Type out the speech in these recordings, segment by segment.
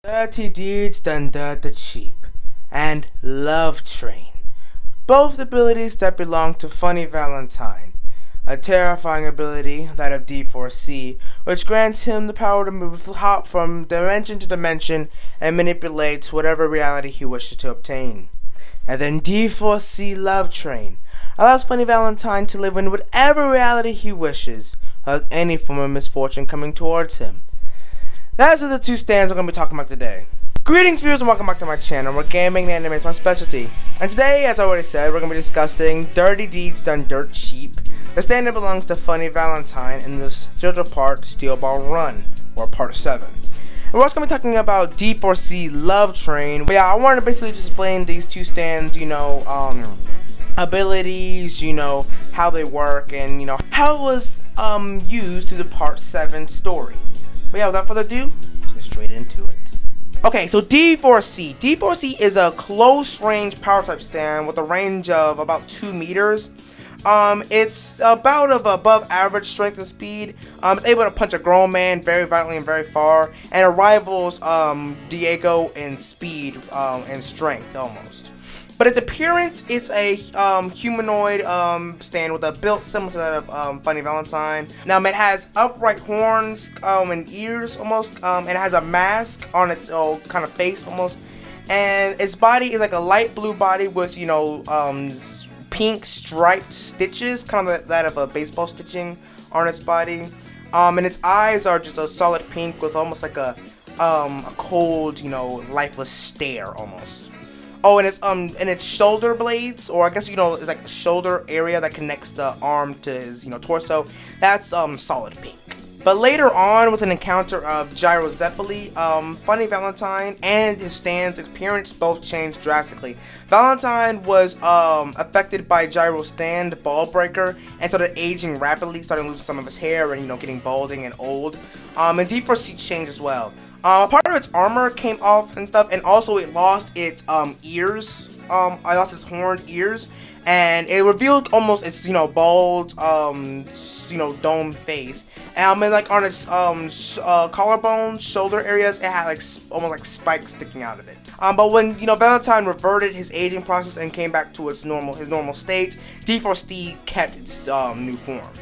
Dirty Deeds Done Dirty Cheap, and Love Train. Both abilities that belong to Funny Valentine. A terrifying ability, that of D4C, which grants him the power to hop from dimension to dimension and manipulate whatever reality he wishes to obtain. And then D4C Love Train allows Funny Valentine to live in whatever reality he wishes, without any form of misfortune coming towards him. Those are the two stands we're going to be talking about today. Greetings viewers and welcome back to my channel where gaming and anime is my specialty. And today, as I already said, we're going to be discussing Dirty Deeds Done Dirt Cheap, the stand that belongs to Funny Valentine in the scheduled part Steel Ball Run, or part 7. And we're also going to be talking about D4C Love Train. But yeah, I wanted to basically just explain these two stands, abilities, how they work, and, how it was used through the part 7 story. But yeah, without further ado, let's get straight into it. Okay, so D4C. D4C is a close-range power type stand with a range of about 2 meters. It's about of above average strength and speed. It's able to punch a grown man very violently and very far, and it rivals Diego in speed and strength almost. But its appearance, it's a humanoid stand with a build similar to that of Funny Valentine. Now, it has upright horns and ears almost, and it has a mask on its kind of face almost. And its body is like a light blue body with, pink striped stitches, kind of that of a baseball stitching on its body. And its eyes are just a solid pink with almost like a cold, lifeless stare almost. Oh, and its shoulder blades, or I guess it's like a shoulder area that connects the arm to his torso. That's solid pink. But later on, with an encounter of Gyro Zeppeli, Funny Valentine and his stand's appearance both changed drastically. Valentine was affected by Gyro's stand, Ball Breaker, and started aging rapidly, starting losing some of his hair and getting balding and old. And D4C changed as well. Part of its armor came off and stuff, and also it lost its ears. I lost its horned ears, and it revealed almost its bald dome face. And like on its collarbone, shoulder areas, it had like almost like spikes sticking out of it. But when Valentine reverted his aging process and came back to his normal state, D4C kept its new form.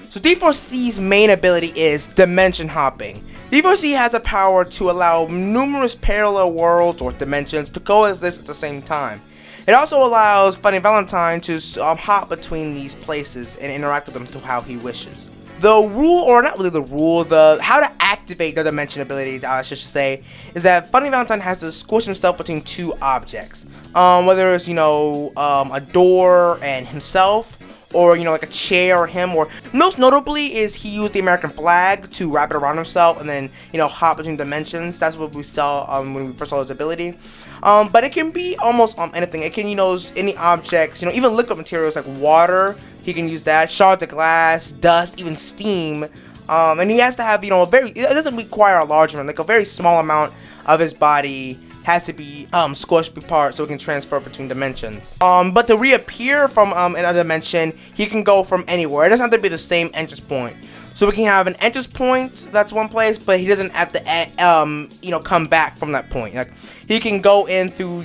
So D4C's main ability is Dimension Hopping. D4C has the power to allow numerous parallel worlds or dimensions to coexist at the same time. It also allows Funny Valentine to hop between these places and interact with them to how he wishes. The rule, or not really the rule, how to activate the dimension ability, I should say, is that Funny Valentine has to squish himself between two objects. Whether it's, a door and himself, or like a chair or him, or most notably is he used the American flag to wrap it around himself and then hop between dimensions. That's what we saw when we first saw his ability. But it can be almost anything. It can use any objects, even liquid materials like water. He can use that, shards of glass, dust, even steam. And he has to have it doesn't require a large amount, like a very small amount of his body has to be squished apart so it can transfer between dimensions. But to reappear from another dimension, he can go from anywhere. It doesn't have to be the same entrance point. So we can have an entrance point that's one place, but he doesn't have to come back from that point. Like he can go in through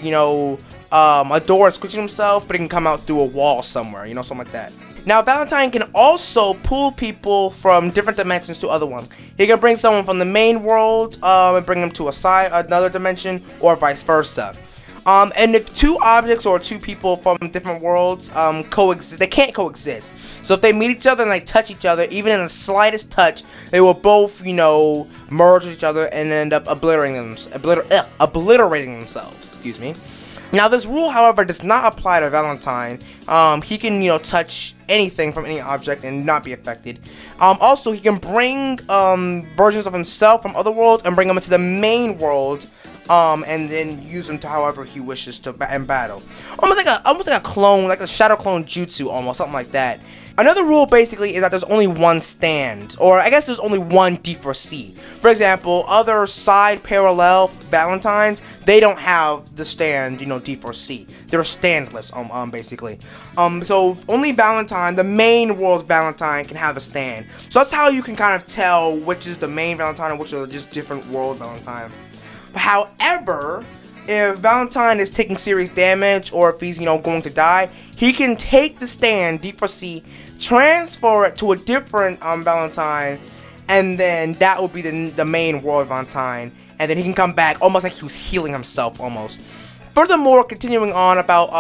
a door and squish himself, but he can come out through a wall somewhere, something like that. Now, Valentine can also pull people from different dimensions to other ones. He can bring someone from the main world and bring them to another dimension, or vice versa. And if two objects or two people from different worlds coexist, they can't coexist. So if they meet each other and they touch each other, even in the slightest touch, they will both, merge with each other and end up obliterating themselves. Excuse me. Now, this rule, however, does not apply to Valentine. He can, touch anything from any object and not be affected. Also, he can bring versions of himself from other worlds and bring them into the main world, and then use them to however he wishes to in battle. Almost like a clone, like a shadow clone jutsu, almost something like that. Another rule basically is that there's only one stand, or I guess there's only one D4C. For example, other side parallel Valentines, they don't have the stand, D4C. They're standless, basically. So only Valentine, the main world's Valentine, can have a stand. So that's how you can kind of tell which is the main Valentine and which are just different world Valentines. However, if Valentine is taking serious damage, or if he's, going to die, he can take the stand, D4C, transfer it to a different Valentine, and then that will be the main world Valentine, and then he can come back almost like he was healing himself, almost. Furthermore, continuing on about,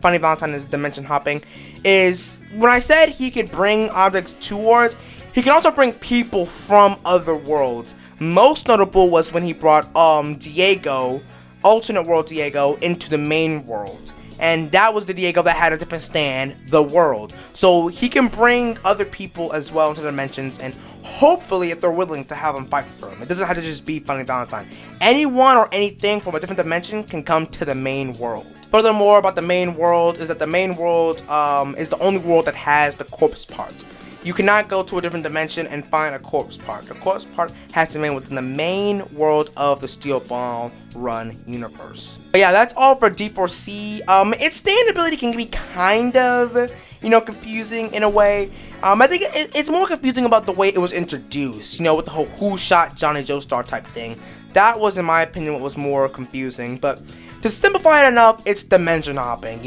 Funny Valentine is dimension hopping, is when I said he could bring objects towards, he can also bring people from other worlds. Most notable was when he brought, Diego, alternate world Diego, into the main world. And that was the Diego that had a different stand, the world. So he can bring other people as well into the dimensions, and hopefully, if they're willing, to have them fight for him. It doesn't have to just be Funny Valentine. Anyone or anything from a different dimension can come to the main world. Furthermore, about the main world is that the main world is the only world that has the corpse parts. You cannot go to a different dimension and find a corpse part. The corpse part has to remain within the main world of the Steel Ball Run universe. But yeah, that's all for D4C. Its stand ability can be kind of, confusing in a way. I think it's more confusing about the way it was introduced, with the whole who shot Johnny Joestar type thing. That was, in my opinion, what was more confusing. But to simplify it enough, it's dimension hopping.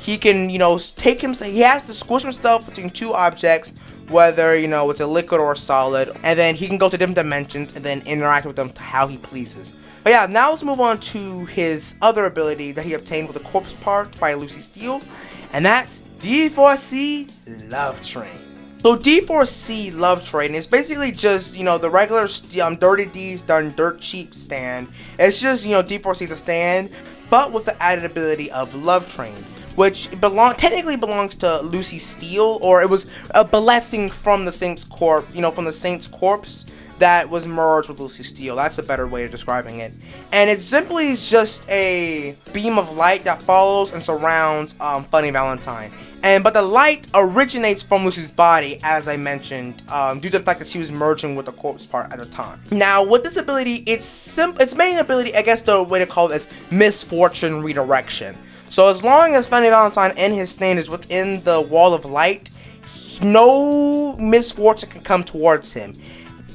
He can, take him, he has to squish himself between two objects, whether, it's a liquid or a solid, and then he can go to different dimensions and then interact with them how he pleases. But yeah, now let's move on to his other ability that he obtained with the corpse part by Lucy Steele, and that's D4C Love Train. So D4C Love Train is basically just, the regular Dirty D's done dirt cheap stand. It's just, D4C's a stand, but with the added ability of Love Train, which technically belongs to Lucy Steele, or it was a blessing from the Saint's corpse, from the Saint's corpse that was merged with Lucy Steele. That's a better way of describing it. And it simply is just a beam of light that follows and surrounds Funny Valentine. But the light originates from Lucy's body, as I mentioned, due to the fact that she was merging with the corpse part at the time. Now, with this ability, its main ability, I guess the way to call it is misfortune redirection. So as long as Funny Valentine and his stand is within the wall of light, no misfortune can come towards him.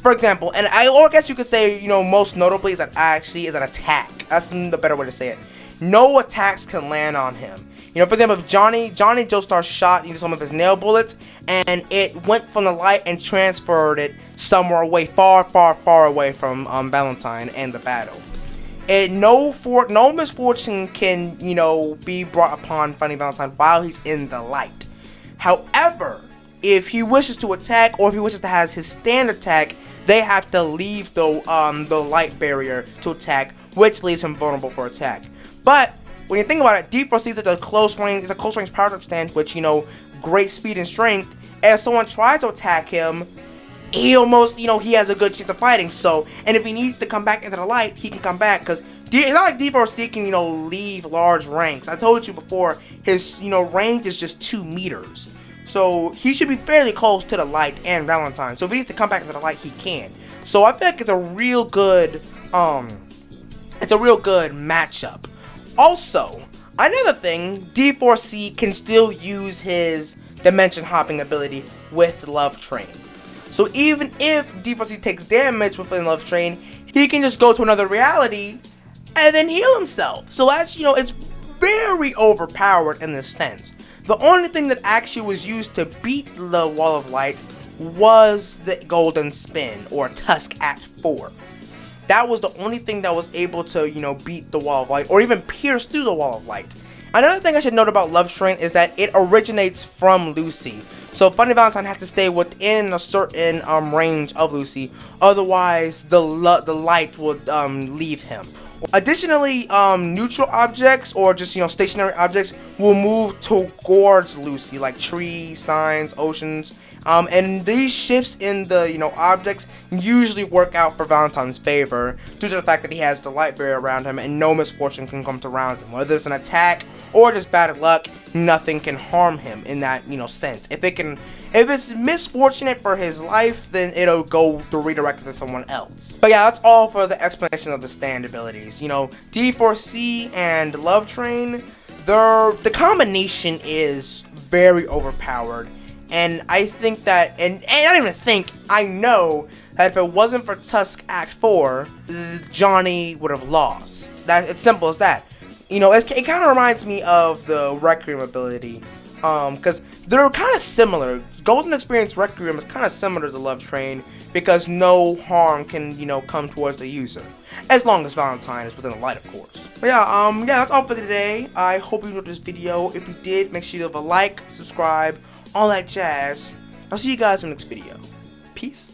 For example, or I guess you could say, most notably is that actually is an attack. That's the better way to say it. No attacks can land on him. For example, if Johnny Joestar shot some of his nail bullets, and it went from the light and transferred it somewhere away, far, far, far away from Valentine and the battle. No misfortune can, be brought upon Funny Valentine while he's in the light. However, if he wishes to attack, or if he wishes to have his stand attack, they have to leave the light barrier to attack, which leaves him vulnerable for attack. But when you think about it, D4C is a close range power up stand, which, great speed and strength. If someone tries to attack him, he almost, he has a good chance of fighting. So, and if he needs to come back into the light, he can come back, because it's not like D4C can, leave large ranks. I told you before, his, range is just 2 meters. So, he should be fairly close to the light and Valentine. So, if he needs to come back into the light, he can. So, I feel like it's a real good matchup. Also, another thing, D4C can still use his dimension hopping ability with Love Train. So even if D4C takes damage within Love Train, he can just go to another reality and then heal himself. So that's, it's very overpowered in this sense. The only thing that actually was used to beat the Wall of Light was the Golden Spin, or Tusk Act 4. That was the only thing that was able to, beat the Wall of Light, or even pierce through the Wall of Light. Another thing I should note about Love Train is that it originates from Lucy. So Funny Valentine has to stay within a certain range of Lucy, otherwise the light would leave him. Additionally, neutral objects, or just, stationary objects, will move towards Lucy, like trees, signs, oceans. And these shifts in the, objects usually work out for Valentine's favor, due to the fact that he has the light barrier around him and no misfortune can come around him. Whether it's an attack or just bad luck, nothing can harm him in that, sense. If it's misfortunate for his life, then it'll go to redirect it to someone else. But yeah, that's all for the explanation of the stand abilities. D4C and Love Train, the combination is very overpowered. And I think that, and I don't even think, I know that if it wasn't for Tusk Act 4, Johnny would have lost. It's simple as that. You know, it kind of reminds me of the Requiem ability, because they're kind of similar. Golden Experience Requiem is kind of similar to Love Train, because no harm can, you know, come towards the user. As long as Valentine is within the light, of course. But yeah, that's all for today. I hope you enjoyed this video. If you did, make sure you leave a like, subscribe, all that jazz. I'll see you guys in the next video. Peace.